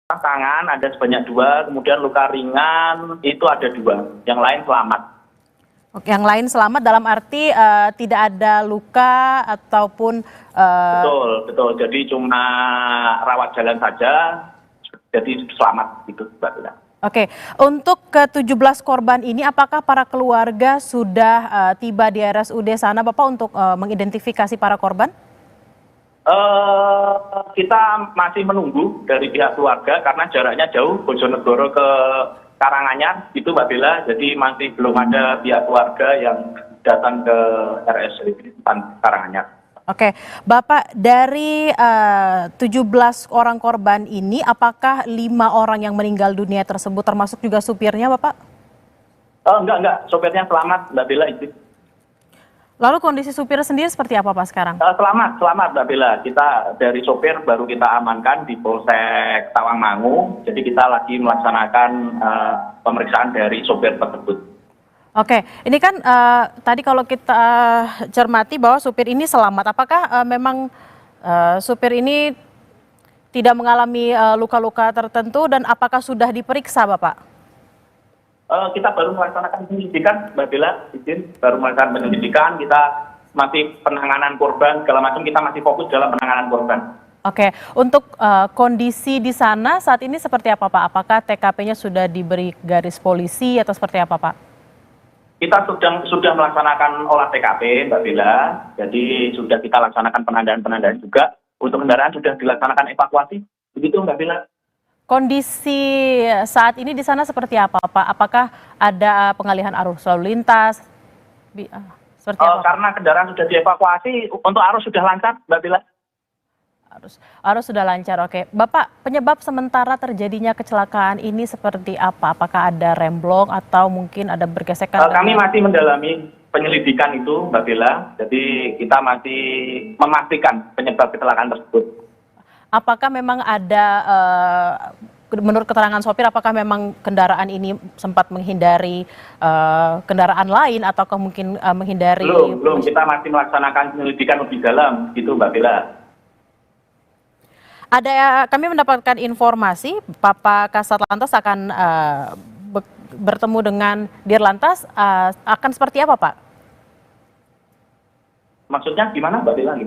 tangan ada sebanyak 2, kemudian luka ringan itu ada 2, yang lain selamat. Oke, yang lain selamat dalam arti tidak ada luka ataupun Betul. Jadi cuma rawat jalan saja, jadi selamat gitu, Mbak Bella. Oke, untuk ke-17 korban ini apakah para keluarga sudah tiba di RSUD sana Bapak untuk mengidentifikasi para korban? Kita masih menunggu dari pihak keluarga karena jaraknya jauh, Bojonegoro ke Karanganyar gitu Mbak Bella, jadi masih belum ada pihak keluarga yang datang ke RSUD Karanganyar. Oke, Bapak, dari 17 orang korban ini apakah 5 orang yang meninggal dunia tersebut termasuk juga supirnya Bapak? Enggak, sopirnya selamat Mbak Bella itu. Lalu kondisi supir sendiri seperti apa Pak sekarang? Selamat Mbak Bella. Kita dari sopir baru kita amankan di Polsek Tawangmangu. Jadi kita lagi melaksanakan pemeriksaan dari sopir tersebut. Oke, ini kan tadi kalau kita cermati bahwa supir ini selamat. Apakah memang supir ini tidak mengalami luka-luka tertentu dan apakah sudah diperiksa Bapak? Kita baru melaksanakan penyelidikan, Mbak Bella, baru melaksanakan penyelidikan, kita masih penanganan korban, segala macam kita masih fokus dalam penanganan korban. Oke, untuk kondisi di sana saat ini seperti apa Pak? Apakah TKP-nya sudah diberi garis polisi atau seperti apa Pak? Kita sudah melaksanakan olah TKP, Mbak Bella, jadi sudah kita laksanakan penandaan juga, untuk kendaraan sudah dilaksanakan evakuasi, begitu Mbak Bella. Kondisi saat ini di sana seperti apa Pak? Apakah ada pengalihan arus lalu lintas? Seperti apa? Karena kendaraan sudah dievakuasi, untuk arus sudah lancar, Mbak Bella. Arus sudah lancar, oke. Bapak, penyebab sementara terjadinya kecelakaan ini seperti apa? Apakah ada remblong atau mungkin ada bergesekan? Kami masih mendalami penyelidikan itu, Mbak Bella. Jadi kita masih memastikan penyebab kecelakaan tersebut. Apakah memang ada, menurut keterangan sopir, apakah memang kendaraan ini sempat menghindari kendaraan lain atau mungkin menghindari? Belum. Kita masih melaksanakan penyelidikan lebih dalam, gitu Mbak Bella. Kami mendapatkan informasi, Bapak Kasat Lantas akan bertemu dengan Dirlantas, akan seperti apa Pak? Maksudnya gimana Mbak Bella?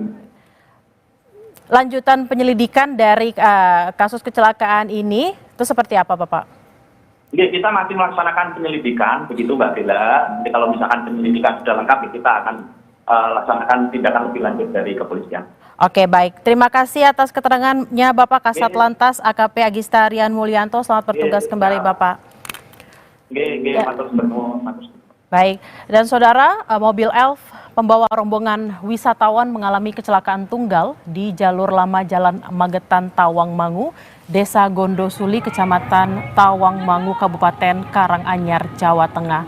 Lanjutan penyelidikan dari kasus kecelakaan ini itu seperti apa Bapak? Kita masih melaksanakan penyelidikan, begitu Mbak Bella. Jadi kalau misalkan penyelidikan sudah lengkap, kita akan laksanakan tindakan lebih lanjut dari kepolisian. Oke, baik. Terima kasih atas keterangannya Bapak Kasat Lantas AKP Agista Rian Mulyanto. Selamat bertugas kembali Bapak. Baik, dan saudara, mobil elf pembawa rombongan wisatawan mengalami kecelakaan tunggal di jalur lama Jalan Magetan Tawangmangu, Desa Gondosuli, Kecamatan Tawangmangu, Kabupaten Karanganyar, Jawa Tengah.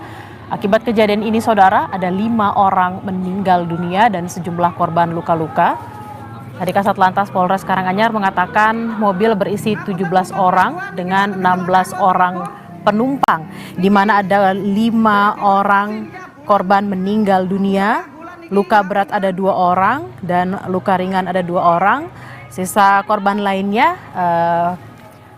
Akibat kejadian ini saudara, ada 5 orang meninggal dunia dan sejumlah korban luka-luka. Tadi Kasat Lantas Polres Karanganyar mengatakan mobil berisi 17 orang dengan 16 orang penumpang, di mana ada 5 orang korban meninggal dunia, luka berat ada 2 orang dan luka ringan ada 2 orang. Sisa korban lainnya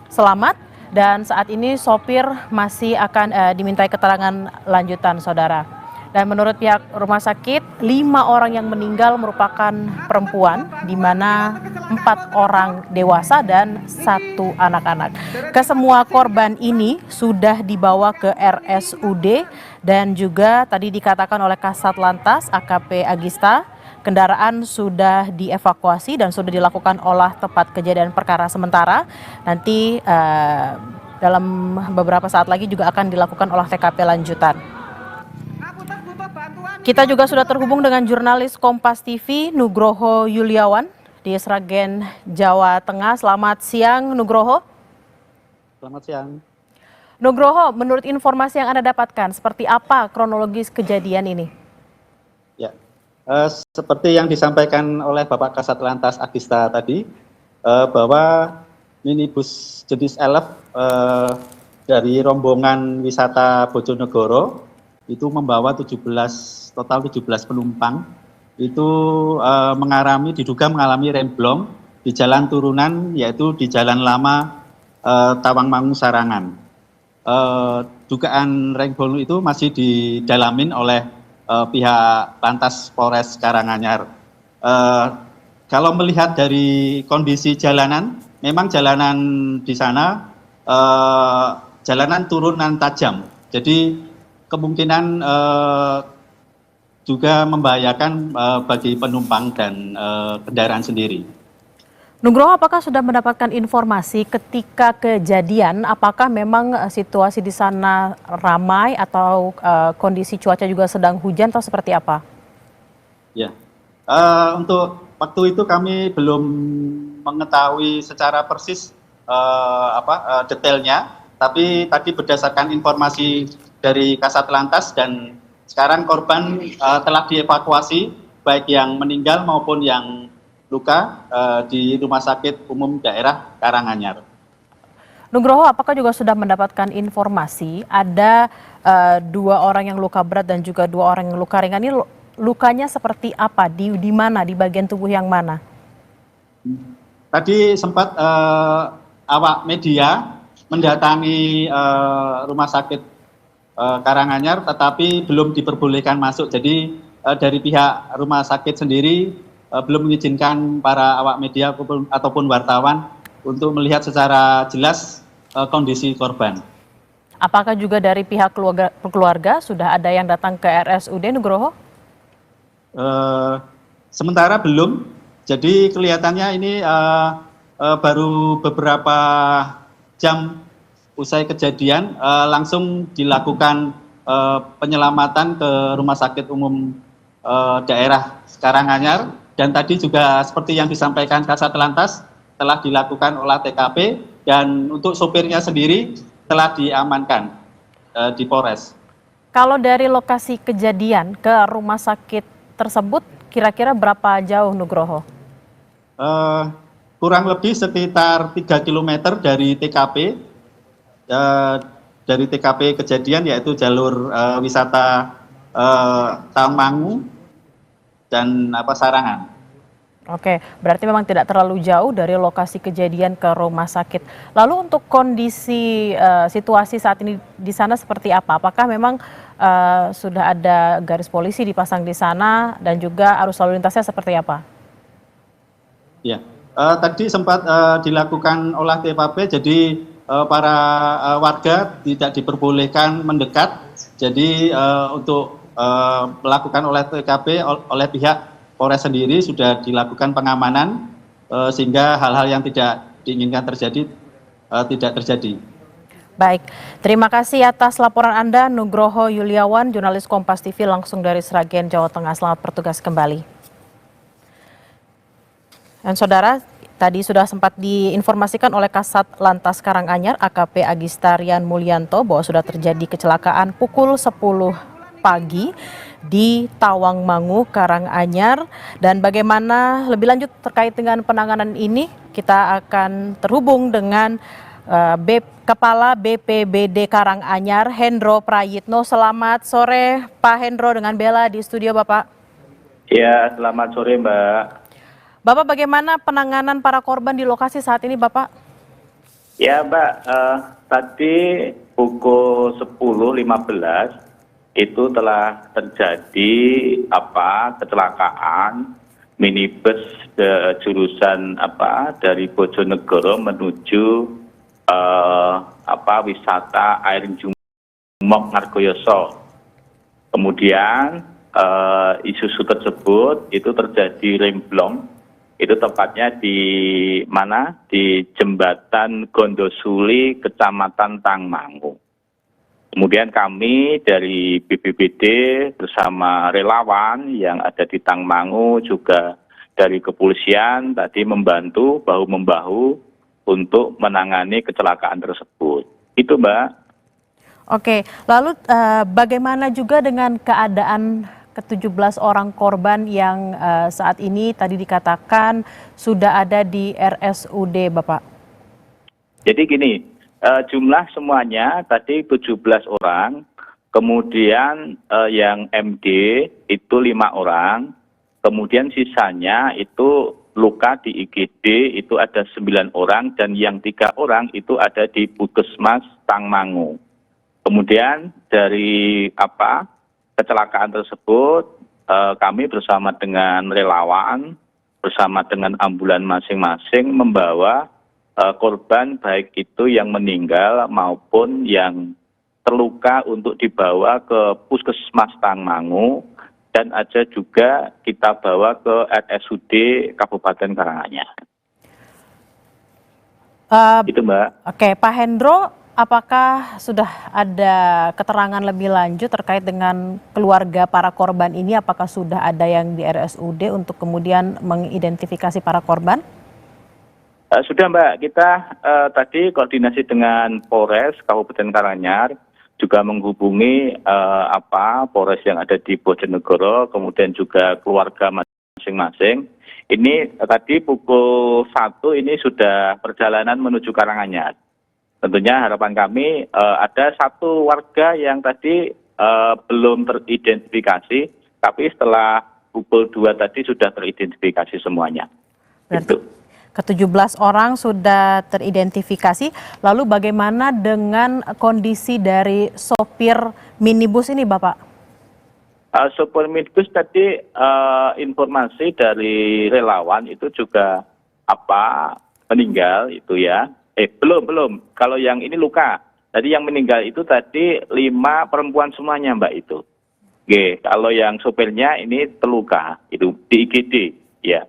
selamat dan saat ini sopir masih akan dimintai keterangan lanjutan saudara. Dan menurut pihak rumah sakit, 5 orang yang meninggal merupakan perempuan, di mana 4 orang dewasa dan 1 anak-anak. Kesemua korban ini sudah dibawa ke RSUD dan juga tadi dikatakan oleh Kasat Lantas AKP Agista, kendaraan sudah dievakuasi dan sudah dilakukan olah tempat kejadian perkara sementara. Nanti dalam beberapa saat lagi juga akan dilakukan olah TKP lanjutan. Kita juga sudah terhubung dengan jurnalis Kompas TV Nugroho Yuliawan di Sragen, Jawa Tengah. Selamat siang Nugroho. Selamat siang. Nugroho, menurut informasi yang Anda dapatkan, seperti apa kronologis kejadian ini? Ya, seperti yang disampaikan oleh Bapak Kasat Lantas Agista tadi, bahwa minibus jenis elf dari rombongan wisata Bojonegoro itu membawa total 17 penumpang itu diduga mengalami remblong di jalan turunan, yaitu di Jalan Lama Tawangmangu Sarangan. Dugaan rank itu masih didalamin oleh pihak Lantas Polres Karanganyar. Kalau melihat dari kondisi jalanan, memang jalanan di sana jalanan turunan tajam, jadi kemungkinan juga membahayakan bagi penumpang dan kendaraan sendiri. Nugroho, apakah sudah mendapatkan informasi ketika kejadian, apakah memang situasi di sana ramai atau kondisi cuaca juga sedang hujan atau seperti apa? Ya, untuk waktu itu kami belum mengetahui secara persis detailnya, tapi tadi berdasarkan informasi dari Kasat Lantas dan sekarang korban telah dievakuasi, baik yang meninggal maupun yang luka di Rumah Sakit Umum Daerah Karanganyar. Nugroho, apakah juga sudah mendapatkan informasi ada 2 orang yang luka berat dan juga 2 orang yang luka ringan? Ini lukanya seperti apa? Di mana? Di bagian tubuh yang mana? Tadi sempat awak media mendatangi Rumah Sakit Karanganyar, tetapi belum diperbolehkan masuk. Jadi dari pihak rumah sakit sendiri belum mengizinkan para awak media ataupun wartawan untuk melihat secara jelas kondisi korban. Apakah juga dari pihak keluarga sudah ada yang datang ke RSUD, Nugroho? Sementara belum. Jadi kelihatannya ini baru beberapa jam usai kejadian langsung dilakukan penyelamatan ke Rumah Sakit Umum Daerah Karanganyar, dan tadi juga seperti yang disampaikan Kasat Lantas telah dilakukan olah TKP dan untuk sopirnya sendiri telah diamankan di Polres. Kalau dari lokasi kejadian ke rumah sakit tersebut kira-kira berapa jauh, Nugroho? Kurang lebih sekitar 3 km dari TKP. Dari TKP kejadian, yaitu jalur wisata Tawangmangu dan Sarangan. Oke, berarti memang tidak terlalu jauh dari lokasi kejadian ke rumah sakit. Lalu untuk kondisi situasi saat ini di sana seperti apa? Apakah memang sudah ada garis polisi dipasang di sana dan juga arus lalu lintasnya seperti apa? Ya, tadi sempat dilakukan olah TKP, jadi para warga tidak diperbolehkan mendekat. Jadi untuk melakukan olah TKP oleh pihak Polres sendiri sudah dilakukan pengamanan sehingga hal-hal yang tidak diinginkan terjadi tidak terjadi. Baik, terima kasih atas laporan Anda, Nugroho Yuliawan, jurnalis Kompas TV langsung dari Sragen, Jawa Tengah. Selamat bertugas kembali. Dan saudara, tadi sudah sempat diinformasikan oleh Kasat Lantas Karanganyar AKP Agistarian Mulyanto bahwa sudah terjadi kecelakaan pukul 10 pagi di Tawangmangu, Karanganyar. Dan bagaimana lebih lanjut terkait dengan penanganan ini, kita akan terhubung dengan Kepala BPBD Karanganyar, Hendro Prayitno. Selamat sore Pak Hendro, dengan Bella di studio Bapak. Ya, selamat sore Mbak. Bapak, bagaimana penanganan para korban di lokasi saat ini Bapak? Ya Mbak, tadi pukul 10.15 itu telah terjadi kecelakaan minibus jurusan dari Bojonegoro menuju wisata air Jumok Ngargoyoso. Kemudian Isuzu tersebut itu terjadi remblong, itu tepatnya di mana, di jembatan Gondosuli, Kecamatan Tawangmangu. Kemudian kami dari BPBD bersama relawan yang ada di Tawangmangu, juga dari kepolisian tadi membantu bahu-membahu untuk menangani kecelakaan tersebut. Itu Mbak. Oke, lalu bagaimana juga dengan keadaan ke-17 orang korban yang saat ini tadi dikatakan sudah ada di RSUD Bapak? Jadi gini, jumlah semuanya tadi 17 orang, kemudian yang MD itu 5 orang, kemudian sisanya itu luka di IGD itu ada 9 orang dan yang 3 orang itu ada di Puskesmas Tangmangu. Kemudian dari kecelakaan tersebut kami bersama dengan relawan, bersama dengan ambulan masing-masing membawa korban baik itu yang meninggal maupun yang terluka untuk dibawa ke Puskesmas Tangmangu dan ada juga kita bawa ke RSUD Kabupaten Karanganyar. Itu Mbak. Oke, Pak Hendro, apakah sudah ada keterangan lebih lanjut terkait dengan keluarga para korban ini? Apakah sudah ada yang di RSUD untuk kemudian mengidentifikasi para korban? Sudah Mbak, kita tadi koordinasi dengan Polres Kabupaten Karanganyar, juga menghubungi Polres yang ada di Bojonegoro, kemudian juga keluarga masing-masing. Ini tadi pukul 1 ini sudah perjalanan menuju Karanganyar. Tentunya harapan kami ada 1 warga yang tadi belum teridentifikasi, tapi setelah pukul 2 tadi sudah teridentifikasi semuanya. Berarti ke-17 orang sudah teridentifikasi. Lalu bagaimana dengan kondisi dari sopir minibus ini, Bapak? Sopir minibus tadi informasi dari relawan itu juga meninggal itu ya. Belum. Kalau yang ini luka. Tadi yang meninggal itu tadi 5 perempuan semuanya Mbak itu. Oke, kalau yang sopirnya ini terluka itu di IGD ya.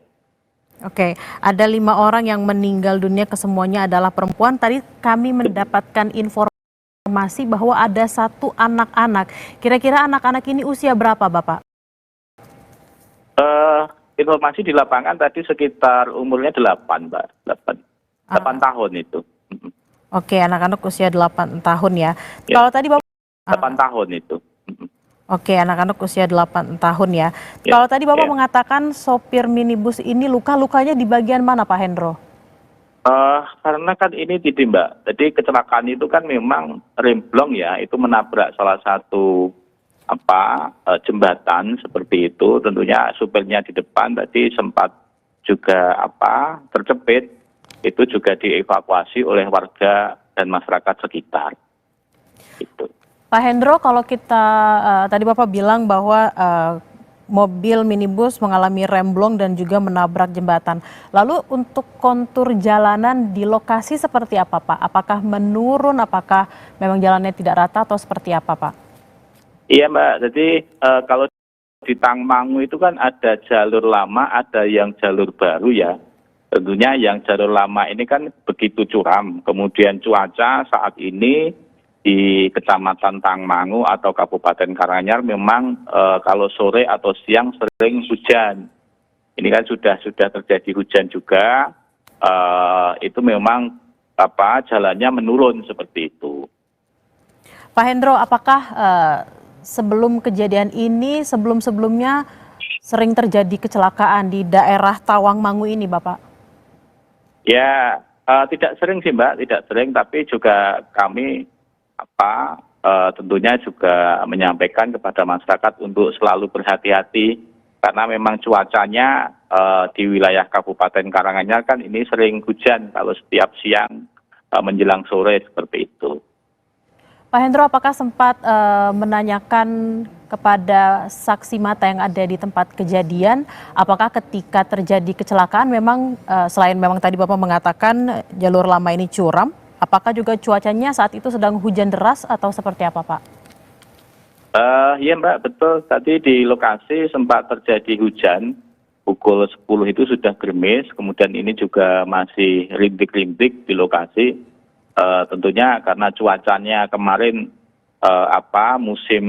Oke, ada 5 orang yang meninggal dunia, kesemuanya adalah perempuan. Tadi kami mendapatkan informasi bahwa ada 1 anak-anak. Kira-kira anak-anak ini usia berapa, Bapak? Informasi di lapangan tadi sekitar umurnya 8, Mbak. 8 tahun itu. Oke, anak-anak usia 8 tahun ya. Kalau tadi Bapak 8 tahun itu. Oke, anak-anak usia 8 tahun ya. Kalau tadi Bapak mengatakan sopir minibus ini lukanya di bagian mana, Pak Hendro? Karena kan ini Mbak, jadi kecelakaan itu kan memang remblong ya, itu menabrak salah satu jembatan seperti itu. Tentunya supirnya di depan tadi sempat juga terjepit, itu juga dievakuasi oleh warga dan masyarakat sekitar. Itu. Pak Hendro, kalau kita tadi Bapak bilang bahwa mobil minibus mengalami remblong dan juga menabrak jembatan. Lalu untuk kontur jalanan di lokasi seperti apa, Pak? Apakah menurun, apakah memang jalannya tidak rata atau seperti apa, Pak? Iya Mbak, jadi kalau di Tangmangu itu kan ada jalur lama, ada yang jalur baru ya. Tentunya yang jalur lama ini kan begitu curam, kemudian cuaca saat ini di Kecamatan Tangmangu atau Kabupaten Karanganyar memang kalau sore atau siang sering hujan. Ini kan sudah terjadi hujan juga, itu memang jalannya menurun seperti itu. Pak Hendro, apakah sebelum kejadian ini, sebelum-sebelumnya sering terjadi kecelakaan di daerah Tawangmangu ini, Bapak? Ya, tidak sering sih Mbak, tidak sering, tapi juga kami tentunya juga menyampaikan kepada masyarakat untuk selalu berhati-hati karena memang cuacanya di wilayah Kabupaten Karanganyar kan ini sering hujan kalau setiap siang menjelang sore seperti itu. Pak Hendro, apakah sempat menanyakan kepada saksi mata yang ada di tempat kejadian, apakah ketika terjadi kecelakaan memang selain memang tadi Bapak mengatakan jalur lama ini curam, apakah juga cuacanya saat itu sedang hujan deras atau seperti apa, Pak? Iya Mbak, betul. Tadi di lokasi sempat terjadi hujan. Pukul 10 itu sudah gerimis, kemudian ini juga masih rintik-rintik di lokasi. Tentunya karena cuacanya kemarin musim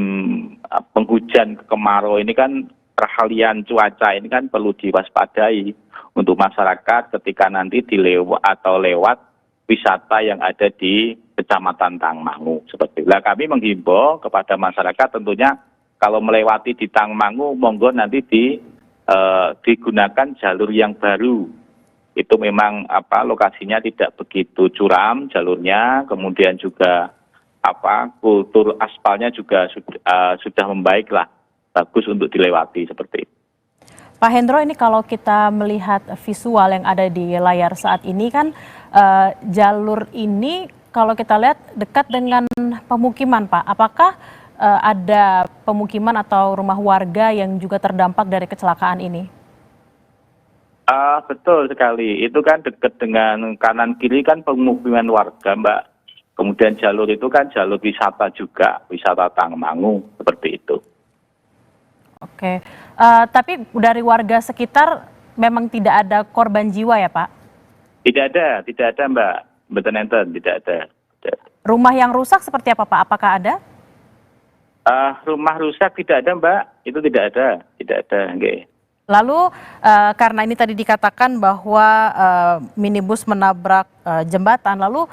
penghujan kemarau ini kan peralihan cuaca ini kan perlu diwaspadai untuk masyarakat ketika nanti lewat wisata yang ada di Kecamatan Tangmangu seperti itu. Kami menghimbau kepada masyarakat tentunya kalau melewati di Tangmangu monggo nanti digunakan jalur yang baru. Itu memang lokasinya tidak begitu curam jalurnya, kemudian juga kultur aspalnya juga sudah membaik lah, bagus untuk dilewati seperti itu. Pak Hendro, ini kalau kita melihat visual yang ada di layar saat ini kan jalur ini kalau kita lihat dekat dengan pemukiman, Pak. Apakah ada pemukiman atau rumah warga yang juga terdampak dari kecelakaan ini? Betul sekali. Itu kan dekat dengan kanan kiri kan pemukiman warga, Mbak. Kemudian jalur itu kan jalur wisata juga, wisata Tawangmangu, seperti itu. Oke, tapi dari warga sekitar memang tidak ada korban jiwa ya, Pak? Tidak ada Mbak. Betul, tidak ada. Rumah yang rusak seperti apa, Pak? Apakah ada? Rumah rusak tidak ada, Mbak. Itu tidak ada. Okay. Lalu karena ini tadi dikatakan bahwa minibus menabrak jembatan, lalu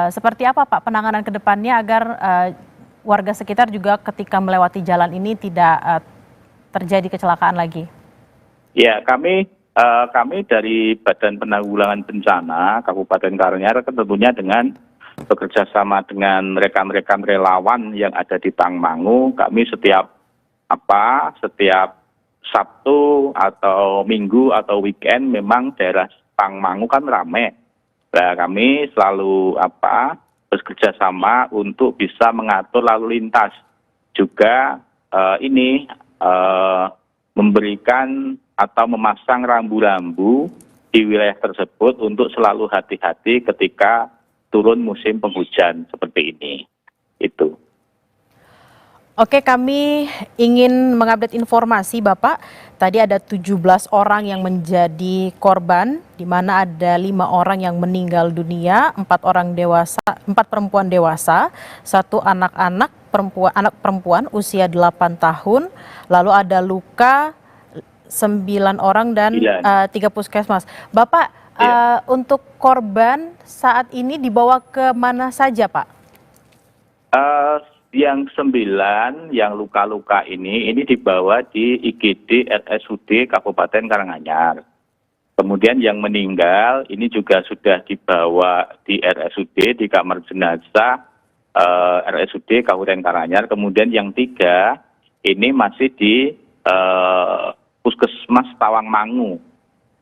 seperti apa Pak penanganan ke depannya agar warga sekitar juga ketika melewati jalan ini tidak terjadi kecelakaan lagi? Ya, kami dari Badan Penanggulangan Bencana Kabupaten Karanganyar tentunya dengan bekerja sama dengan rekan-rekan relawan yang ada di Tawangmangu, kami setiap Sabtu atau Minggu atau weekend memang daerah Tawangmangu kan ramai. Nah, kami selalu bekerja sama untuk bisa mengatur lalu lintas. Juga memberikan atau memasang rambu-rambu di wilayah tersebut untuk selalu hati-hati ketika turun musim penghujan seperti ini. Itu. Oke, kami ingin mengupdate informasi Bapak. Tadi ada 17 orang yang menjadi korban, di mana ada 5 orang yang meninggal dunia, 4 perempuan dewasa, 1 anak perempuan usia 8 tahun, lalu ada luka 9 orang dan 3 puskesmas. Bapak, untuk korban saat ini dibawa ke mana saja, Pak? Yang 9 yang luka-luka ini dibawa di IGD RSUD Kabupaten Karanganyar. Kemudian yang meninggal ini juga sudah dibawa di RSUD di kamar jenazah RSUD Kabupaten Karanganyar. Kemudian yang 3 ini masih di Puskesmas Tawangmangu,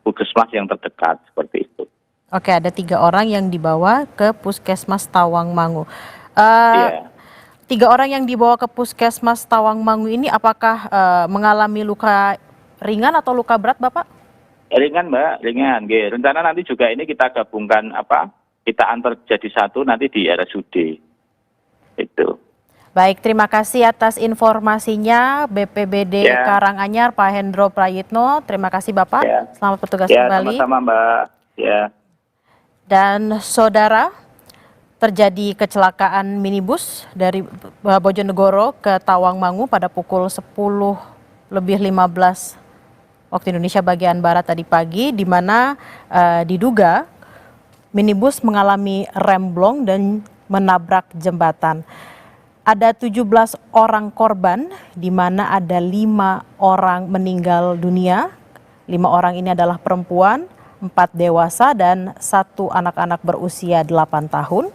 puskesmas yang terdekat seperti itu. Oke, ada 3 orang yang dibawa ke Puskesmas Tawangmangu. 3 orang yang dibawa ke Puskesmas Tawangmangu ini apakah mengalami luka ringan atau luka berat, Bapak? Ringan, Mbak, ringan. Rencana nanti juga ini kita gabungkan kita antar jadi satu nanti di RSUD. Itu. Baik, terima kasih atas informasinya BPBD Karanganyar Pak Hendro Prayitno. Terima kasih Bapak. Selamat bertugas kembali. Sama-sama, Mbak. Dan saudara, terjadi kecelakaan minibus dari Bojonegoro ke Tawangmangu pada pukul 10:15 waktu Indonesia bagian Barat tadi pagi, di mana diduga minibus mengalami remblong dan menabrak jembatan. Ada 17 orang korban, di mana ada 5 orang meninggal dunia. 5 orang ini adalah perempuan, 4 dewasa, dan 1 anak-anak berusia 8 tahun.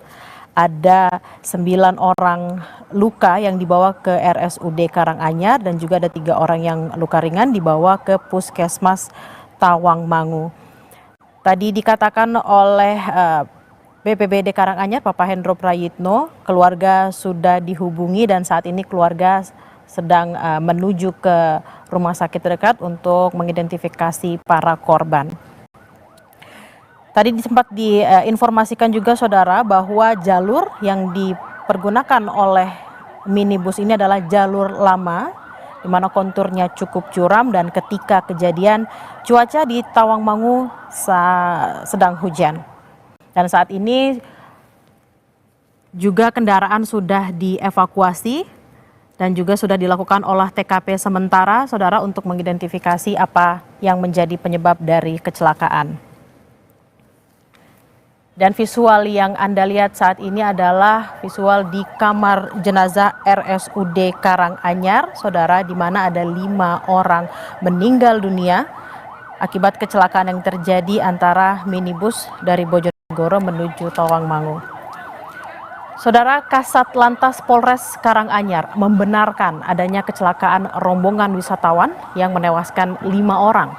Ada 9 orang luka yang dibawa ke RSUD Karanganyar dan juga ada 3 orang yang luka ringan dibawa ke Puskesmas Tawangmangu. Tadi dikatakan oleh BPBD Karanganyar, Bapak Hendro Prayitno, keluarga sudah dihubungi dan saat ini keluarga sedang menuju ke rumah sakit terdekat untuk mengidentifikasi para korban. Tadi sempat diinformasikan juga saudara bahwa jalur yang dipergunakan oleh minibus ini adalah jalur lama, di mana konturnya cukup curam dan ketika kejadian cuaca di Tawangmangu sedang hujan. Dan saat ini juga kendaraan sudah dievakuasi dan juga sudah dilakukan olah TKP sementara, saudara, untuk mengidentifikasi apa yang menjadi penyebab dari kecelakaan. Dan visual yang Anda lihat saat ini adalah visual di kamar jenazah RSUD Karanganyar, saudara, di mana ada 5 orang meninggal dunia akibat kecelakaan yang terjadi antara minibus dari Bojonegoro menuju Tawangmangu. Saudara, Kasat Lantas Polres Karanganyar membenarkan adanya kecelakaan rombongan wisatawan yang menewaskan 5 orang.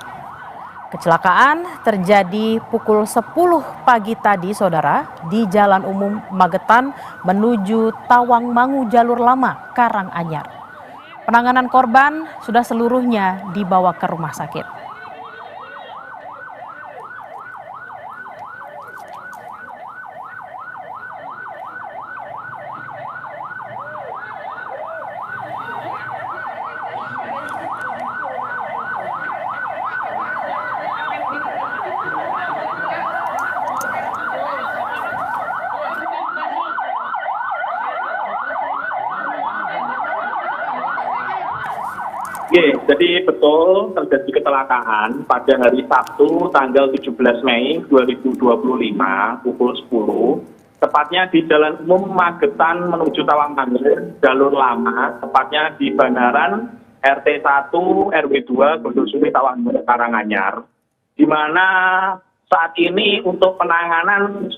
Kecelakaan terjadi pukul 10 pagi tadi, saudara, di Jalan Umum Magetan menuju Tawangmangu Jalur Lama, Karanganyar. Penanganan korban sudah seluruhnya dibawa ke rumah sakit. Jadi betul terjadi kecelakaan pada hari Sabtu tanggal 17 Mei 2025 pukul 10, tepatnya di Jalan Umum Magetan menuju Tawangmangu Jalur Lama, tepatnya di Banaran RT 1 RW 2 Gondosumi Tawangmangu Karanganyar, di mana saat ini untuk penanganan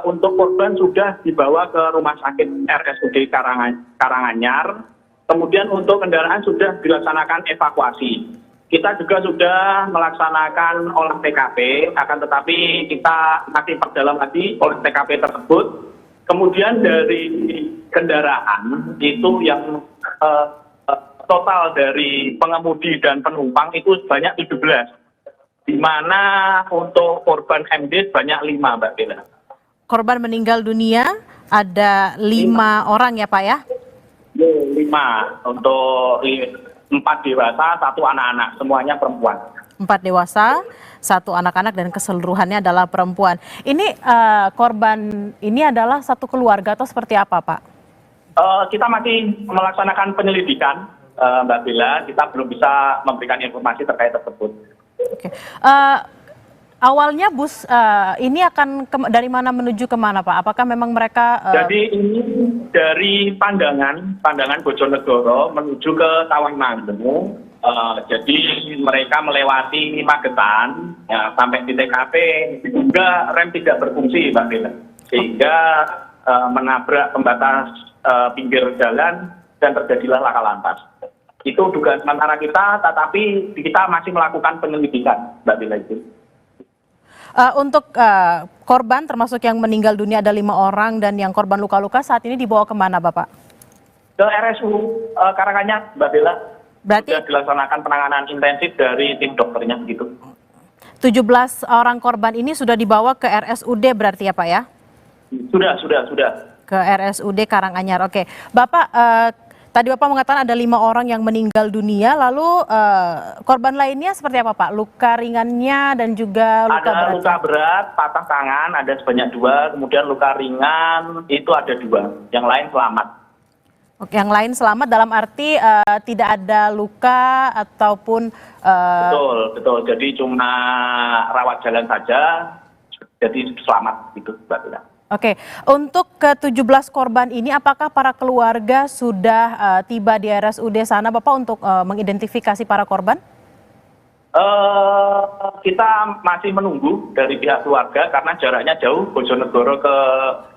untuk korban sudah dibawa ke Rumah Sakit RSUD Karanganyar. Kemudian untuk kendaraan sudah dilaksanakan evakuasi. Kita juga sudah melaksanakan olah TKP, akan tetapi kita masih perdalam lagi olah TKP tersebut. Kemudian dari kendaraan itu yang total dari pengemudi dan penumpang itu sebanyak 17. Di mana untuk korban MD sebanyak 5, Mbak Bella. Korban meninggal dunia ada 5 orang ya Pak ya? 5 untuk 4 dewasa, 1 anak-anak, semuanya perempuan. 4 dewasa, 1 anak-anak dan keseluruhannya adalah perempuan. Ini korban ini adalah satu keluarga atau seperti apa Pak? Kita masih melaksanakan penyelidikan, Mbak Bella. Kita belum bisa memberikan informasi terkait tersebut. Oke. Awalnya bus ini akan dari mana menuju kemana Pak? Apakah memang mereka? Jadi ini dari Pandangan Bojonegoro menuju ke Tawangmangu. Jadi mereka melewati Magetan ya, sampai di TKP juga rem tidak berfungsi, Mbak Bella, sehingga menabrak pembatas pinggir jalan dan terjadilah laka lantas. Itu dugaan sementara kita, tetapi kita masih melakukan penyelidikan, Mbak Bella itu. Untuk korban termasuk yang meninggal dunia ada 5 orang dan yang korban luka-luka saat ini dibawa kemana Bapak? Ke RSU Karanganyar, Mbak Bella. Berarti sudah dilaksanakan penanganan intensif dari tim dokternya begitu. 17 orang korban ini sudah dibawa ke RSUD berarti ya Pak ya? Sudah. Ke RSUD Karanganyar, oke. Bapak, tadi Bapak mengatakan ada 5 orang yang meninggal dunia, lalu korban lainnya seperti apa Pak? Luka ringannya dan juga luka berat? Ada luka berat, patah tangan, ada sebanyak 2, kemudian luka ringan itu ada 2, yang lain selamat. Oke, yang lain selamat dalam arti tidak ada luka ataupun... Betul, jadi cuma rawat jalan saja, jadi selamat gitu Mbak Bella. Oke, untuk ke-17 korban ini apakah para keluarga sudah tiba di RSUD sana Bapak untuk mengidentifikasi para korban? Kita masih menunggu dari pihak keluarga karena jaraknya jauh, Bojonegoro ke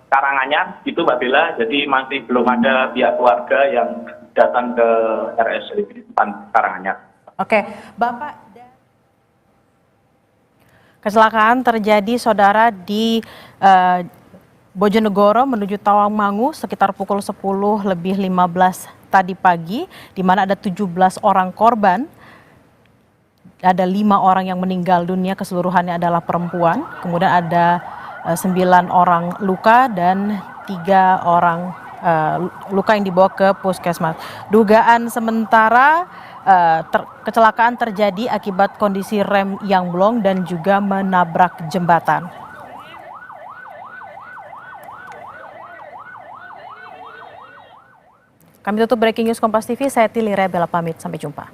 Karanganyar gitu Mbak Bella, jadi masih belum ada pihak keluarga yang datang ke RSUD Karanganyar. Oke, Bapak. Kecelakaan terjadi saudara di Bojonegoro menuju Tawangmangu sekitar pukul 10:15 tadi pagi, di mana ada 17 orang korban. Ada 5 orang yang meninggal dunia, keseluruhannya adalah perempuan. Kemudian ada 9 orang luka dan 3 orang luka yang dibawa ke puskesmas. Dugaan sementara kecelakaan terjadi akibat kondisi rem yang blong dan juga menabrak jembatan. Kami tutup Breaking News Kompas TV, saya Tili Rebela pamit, sampai jumpa.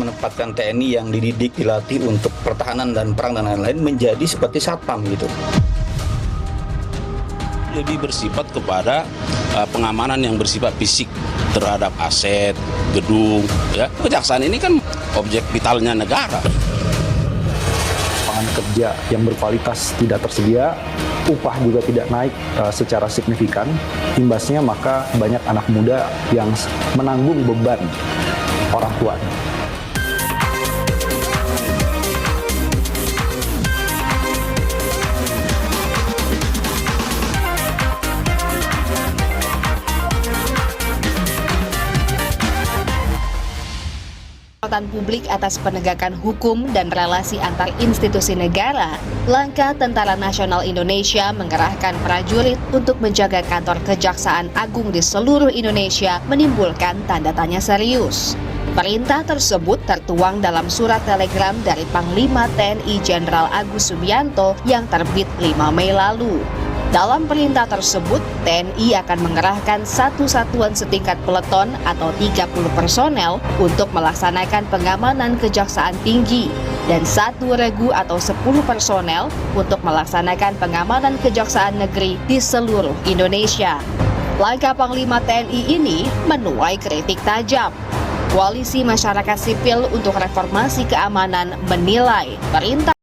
menempatkan TNI yang dididik, dilatih untuk pertahanan dan perang dan lain-lain menjadi seperti satpam gitu. Lebih bersifat kepada pengamanan yang bersifat fisik terhadap aset, gedung. Ya. Kejaksaan ini kan objek vitalnya negara. Lapangan kerja yang berkualitas tidak tersedia, upah juga tidak naik secara signifikan. Imbasnya maka banyak anak muda yang menanggung beban orang tua. Publik atas penegakan hukum dan relasi antar institusi negara, langkah Tentara Nasional Indonesia mengerahkan prajurit untuk menjaga kantor Kejaksaan Agung di seluruh Indonesia menimbulkan tanda tanya serius. Perintah tersebut tertuang dalam surat telegram dari Panglima TNI Jenderal Agus Subianto yang terbit 5 Mei lalu. Dalam perintah tersebut, TNI akan mengerahkan satu satuan setingkat peleton atau 30 personel untuk melaksanakan pengamanan Kejaksaan Tinggi dan satu regu atau 10 personel untuk melaksanakan pengamanan Kejaksaan Negeri di seluruh Indonesia. Langkah Panglima TNI ini menuai kritik tajam. Koalisi Masyarakat Sipil untuk Reformasi Keamanan menilai perintah